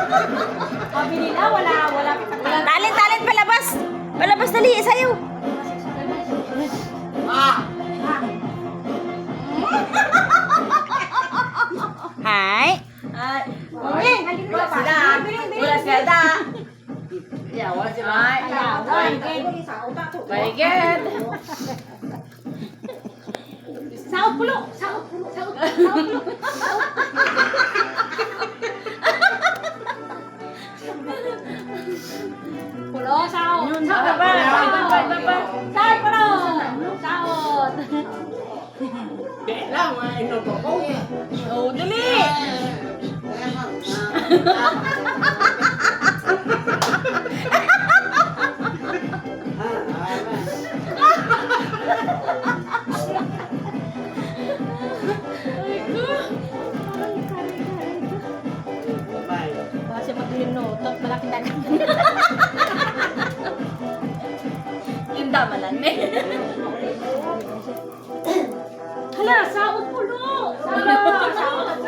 Sabi nila, wala kita. Talent, palabas! Palabas, dali, sayo! Hi! Mami, wala sila. Wala sila. Yeah, wala sila. Very good. Saot pulo. Pulo, saot. Saot Baba. Saot pulo. Saot. Di lang, inuto ko. Oh, dali. Kasi maglinutot, malaking dagat. Yung damalan eh. Hala, saot pulo. Saot.